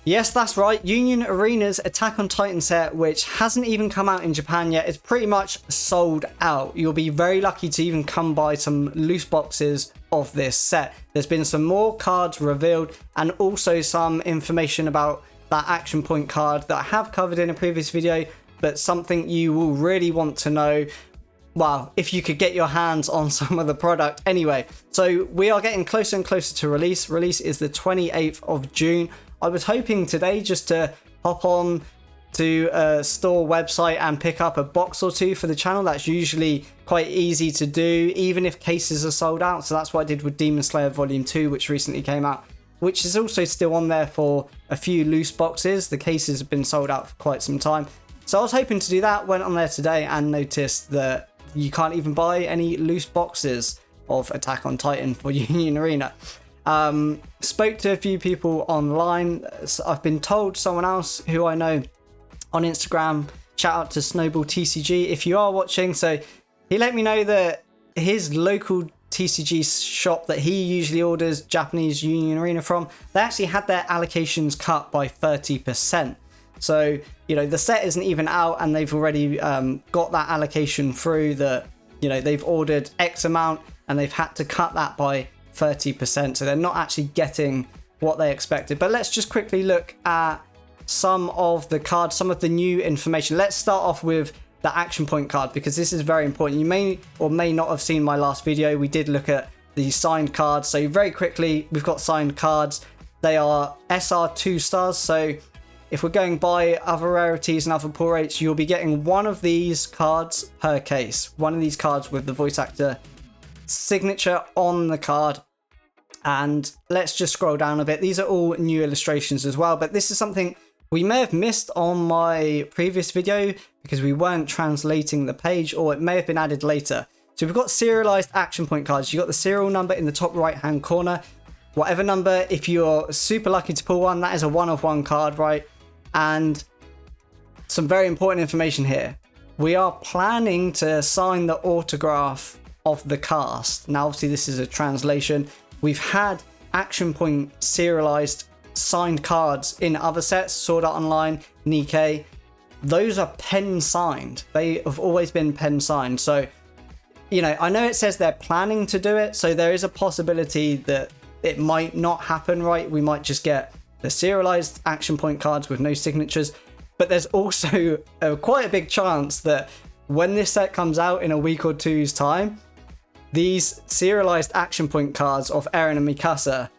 Yes, that's right. Union Arena's Attack on Titan set, which hasn't even come out in Japan yet, is pretty much sold out. You'll be very lucky to even come by some loose boxes of this set. There's been some more cards revealed and also some information about that action point card that I have covered in a previous video, but something you will really want to know. Well, if you could get your hands on some of the product. Anyway, so we are getting closer and closer to release. Release is the 28th of June. I was hoping today just to hop on to a store website and pick up a box or two for the channel. That's usually quite easy to do, even if cases are sold out. So that's what I did with Demon Slayer Volume 2, which recently came out, which is also still on there for a few loose boxes. The cases have been sold out for quite some time. So I was hoping to do that, went on there today and noticed that you can't even buy any loose boxes of Attack on Titan for Union Arena. Spoke to a few people online. I've been told someone else who I know on Instagram, shout out to Snowball TCG if you are watching. So he let me know that his local TCG shop that he usually orders Japanese Union Arena from, they actually had their allocations cut by 30%. So, you know, the set isn't even out and they've already got that allocation through that, you know, they've ordered X amount and they've had to cut that by 30%. So they're not actually getting what they expected. But let's just quickly look at some of the cards, some of the new information. Let's start off with the action point card because this is very important. You may or may not have seen my last video. We did look at the signed cards. So very quickly, we've got signed cards. They are SR 2 stars. So if we're going by other rarities and other pull rates, you'll be getting one of these cards per case. One of these cards with the voice actor signature on the card. And let's just scroll down a bit. These are all new illustrations as well, but this is something we may have missed on my previous video because we weren't translating the page, or it may have been added later. So we've got serialized action point cards. You've got the serial number in the top right hand corner. Whatever number, if you're super lucky to pull one, that is a 1/1 card, right? And some very important information here. We are planning to sign the autograph of the cast. Now, obviously, this is a translation. We've had action point serialized signed cards in other sets, Sword Art Online, Nikkei. Those are pen signed. They have always been pen signed. So, you know, I know it says they're planning to do it. So there is a possibility that it might not happen, right? We might just get the serialized action point cards with no signatures. But there's also quite a big chance that when this set comes out in a week or two's time, these serialized action point cards of Eren and Mikasa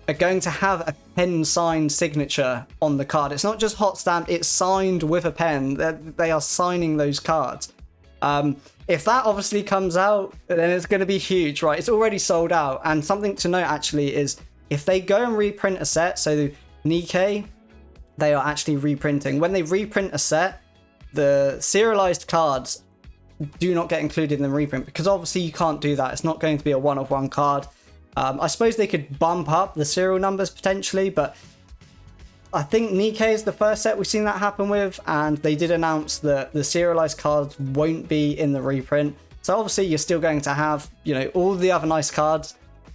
are going to have a pen signed signature on the card. It's not just hot stamped, it's signed with a pen. They are signing those cards. If that obviously comes out, then it's going to be huge, right? It's already sold out. And something to note actually is if they go and reprint a set, so Nikkei, they are actually reprinting. When they reprint a set, the serialized cards do not get included in the reprint because obviously you can't do that. It's not going to be a 1/1 card. I suppose they could bump up the serial numbers potentially, but I think Nikkei is the first set we've seen that happen with, and they did announce that the serialized cards won't be in the reprint. So obviously you're still going to have, you know, all the other nice cards,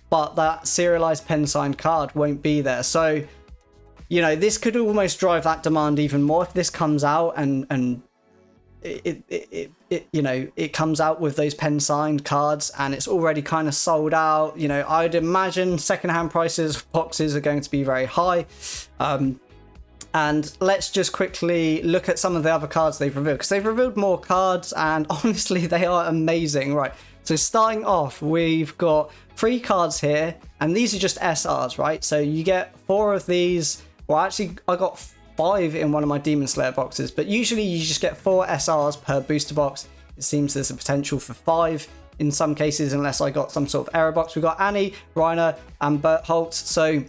but that serialized pen signed card won't be there. So, you know, this could almost drive that demand even more if this comes out and it comes out with those pen signed cards and it's already kind of sold out. You know, I'd imagine secondhand prices of boxes are going to be very high. And let's just quickly look at some of the other cards they've revealed, because they've revealed more cards and honestly they are amazing. Right, so starting off, we've got 3 cards here and these are just SRs, right? So you get 4 of these. Well, actually I got 5 in one of my Demon Slayer boxes, but usually you just get 4 SRs per booster box. It seems there's a potential for 5 in some cases, unless I got some sort of error box. We've got Annie, Reiner, and Bertholdt. So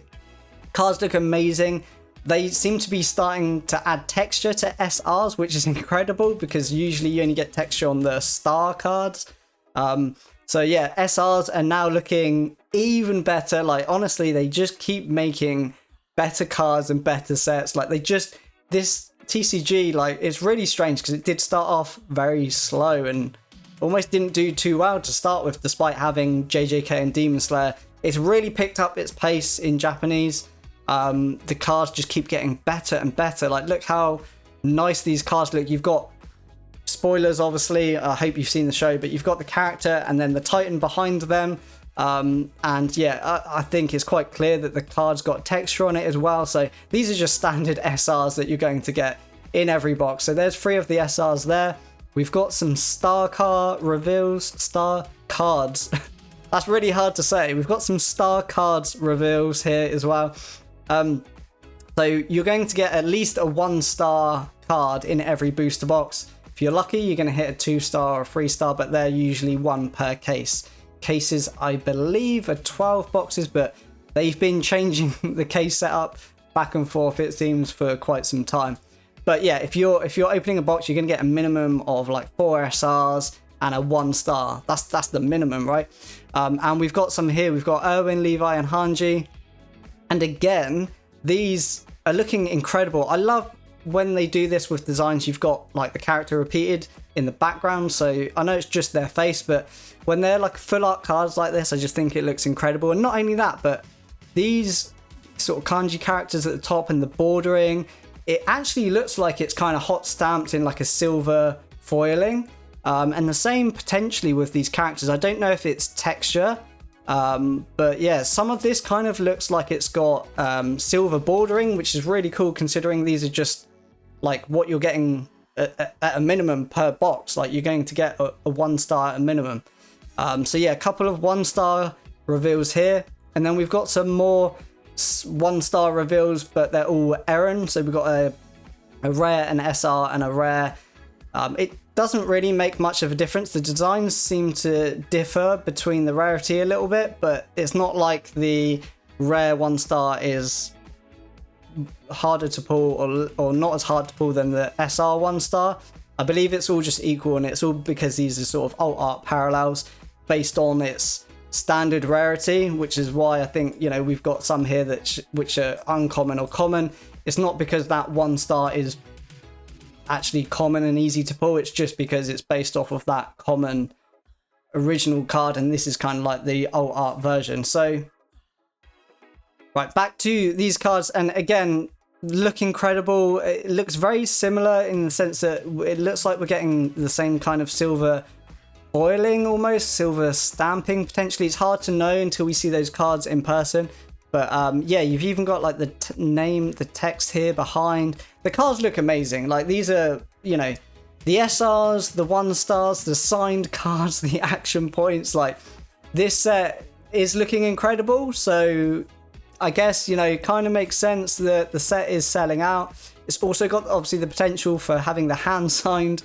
cards look amazing. They seem to be starting to add texture to SRs, which is incredible because usually you only get texture on the star cards. So yeah, SRs are now looking even better. Like honestly, they just keep making better cards and better sets. Like this TCG, like it's really strange because it did start off very slow and almost didn't do too well to start with, despite having JJK and Demon Slayer. It's really picked up its pace in Japanese. the cards just keep getting better and better. Like, look how nice these cards look. You've got spoilers, obviously. I hope you've seen the show, but you've got the character and then the Titan behind them. And yeah, I think it's quite clear that the card's got texture on it as well. So these are just standard SRs that you're going to get in every box. So there's 3 of the SRs there. We've got some star cards. That's really hard to say. We've got some star cards reveals here as well. So you're going to get at least a 1-star card in every booster box. If you're lucky, you're going to hit a 2-star or a 3-star, but they're usually 1 per case. Cases, I believe, are 12 boxes, but they've been changing the case setup back and forth, it seems, for quite some time. But yeah, if you're opening a box, you're going to get a minimum of like 4 SRs and a 1-star. That's the minimum, right? And we've got some here. We've got Erwin, Levi, and Hanji. And again, these are looking incredible. I love when they do this with designs. You've got like the character repeated in the background, so I know it's just their face, but when they're like full art cards like this, I just think it looks incredible. And not only that, but these sort of kanji characters at the top and the bordering, it actually looks like it's kind of hot stamped in like a silver foiling. And the same potentially with these characters. I don't know if it's texture, but yeah, some of this kind of looks like it's got silver bordering, which is really cool considering these are just like what you're getting at a minimum per box. Like you're going to get a 1-star at a minimum. So yeah, a couple of 1-star reveals here, and then we've got some more 1-star reveals, but they're all Eren. So we've got a rare, an SR, and a rare. It doesn't really make much of a difference. The designs seem to differ between the rarity a little bit, but it's not like the rare 1-star is harder to pull or not as hard to pull than the SR 1-star. I believe it's all just equal, and it's all because these are sort of alt art parallels based on its standard rarity, which is why I think, you know, we've got some here that which are uncommon or common. It's not because that 1-star is actually common and easy to pull, it's just because it's based off of that common original card, and this is kind of like the alt art version. So right, back to these cards, and again, look incredible. It looks very similar in the sense that it looks like we're getting the same kind of silver foiling, almost silver stamping potentially. It's hard to know until we see those cards in person. But yeah, you've even got like the name, the text here behind. The cards look amazing. Like these are, you know, the SRs, the 1-stars, the signed cards, the action points. Like this set is looking incredible. So I guess, you know, it kind of makes sense that the set is selling out. It's also got obviously the potential for having the hand-signed,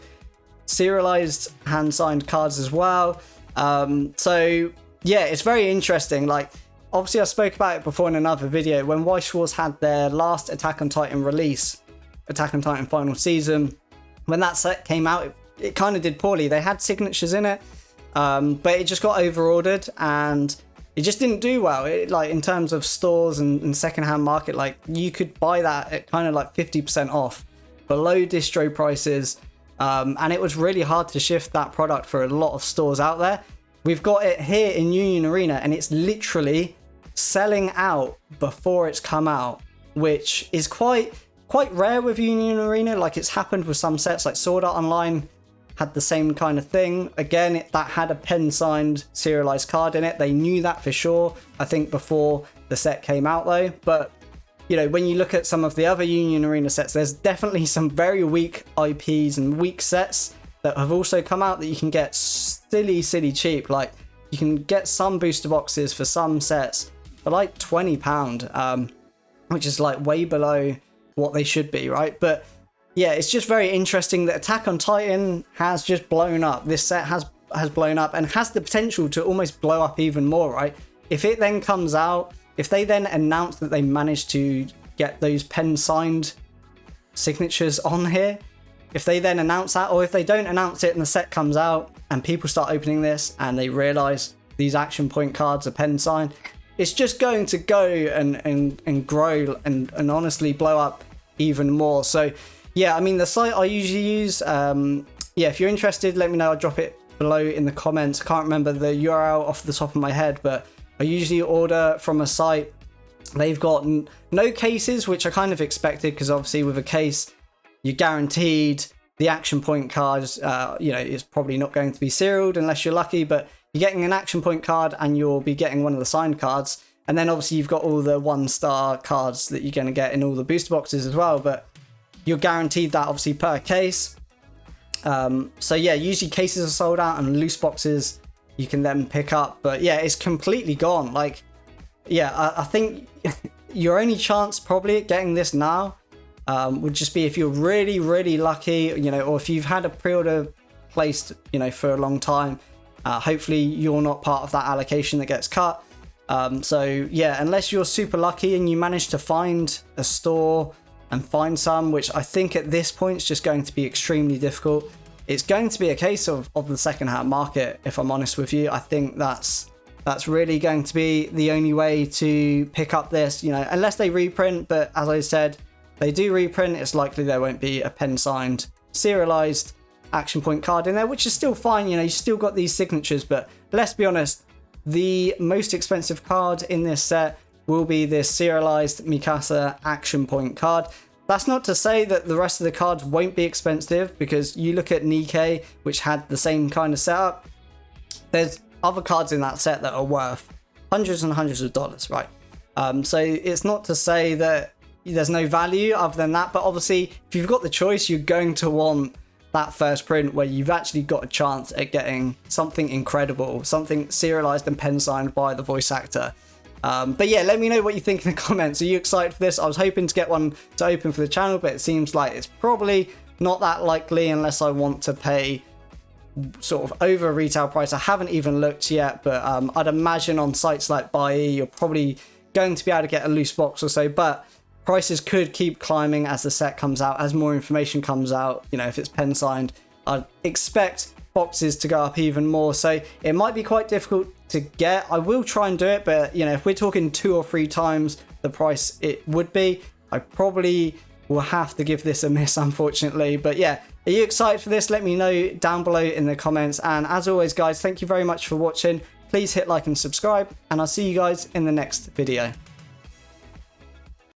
serialized hand-signed cards as well. So yeah, it's very interesting. Like, obviously, I spoke about it before in another video. When Weiss Schwarz had their last Attack on Titan release, Attack on Titan Final Season, when that set came out, it kind of did poorly. They had signatures in it, but it just got over-ordered, and it just didn't do well. It, like, in terms of stores and secondhand market, like, you could buy that at kind of like 50% off, below distro prices, and it was really hard to shift that product for a lot of stores out there. We've got it here in Union Arena, and it's literally selling out before it's come out, which is quite rare with Union Arena. Like, it's happened with some sets, like Sword Art Online had the same kind of thing. Again, that had a pen signed serialized card in it. They knew that for sure, I think, before the set came out though. But you know, when you look at some of the other Union Arena sets, there's definitely some very weak IPs and weak sets that have also come out that you can get silly cheap. Like, you can get some booster boxes for some sets for like £20, which is like way below what they should be, right? But yeah, it's just very interesting that Attack on Titan has just blown up. This set has blown up and has the potential to almost blow up even more, right? If it then comes out, if they then announce that they managed to get those pen signed signatures on here, if they then announce that, or if they don't announce it and the set comes out and people start opening this and they realize these action point cards are pen signed, it's just going to go and grow and honestly blow up even more. So yeah, I mean, the site I usually use, yeah, if you're interested, let me know. I'll drop it below in the comments. I can't remember the URL off the top of my head, but I usually order from a site They've got no cases, which I kind of expected, because obviously with a case, you're guaranteed the action point cards. You know, it's probably not going to be serialed unless you're lucky, but you're getting an action point card and you'll be getting one of the signed cards. And then obviously you've got all the 1-star cards that you're going to get in all the booster boxes as well, but you're guaranteed that obviously per case. So yeah, usually cases are sold out and loose boxes you can then pick up, but yeah, it's completely gone. Like, yeah, I think your only chance probably at getting this now would just be if you're really, really lucky, you know, or if you've had a pre-order placed, you know, for a long time. Hopefully you're not part of that allocation that gets cut. So yeah, unless you're super lucky and you manage to find a store and find some, which I think at this point is just going to be extremely difficult. It's going to be a case of the second-hand market, if I'm honest with you. I think that's really going to be the only way to pick up this, you know, unless they reprint. But as I said, they do reprint, it's likely there won't be a pen-signed, serialized action point card in there, which is still fine. You know, you still got these signatures, but let's be honest, the most expensive card in this set will be this serialized Mikasa action point card. That's not to say that the rest of the cards won't be expensive, because you look at Nikkei, which had the same kind of setup. There's other cards in that set that are worth hundreds and hundreds of dollars, right? So it's not to say that there's no value other than that, but obviously if you've got the choice, you're going to want that first print where you've actually got a chance at getting something incredible, something serialized and pen signed by the voice actor. But yeah, let me know what you think in the comments. Are you excited for this? I was hoping to get one to open for the channel, but it seems like it's probably not that likely unless I want to pay sort of over retail price. I haven't even looked yet, but I'd imagine on sites like Buy, you're probably going to be able to get a loose box or so, but prices could keep climbing as the set comes out, as more information comes out. You know, if it's pen signed, I'd expect boxes to go up even more, so it might be quite difficult to get. I will try and do it, but you know, if we're talking 2 or 3 times the price it would be, I probably will have to give this a miss, unfortunately. But yeah, are you excited for this? Let me know down below in the comments, and as always guys, thank you very much for watching. Please hit like and subscribe, and I'll see you guys in the next video.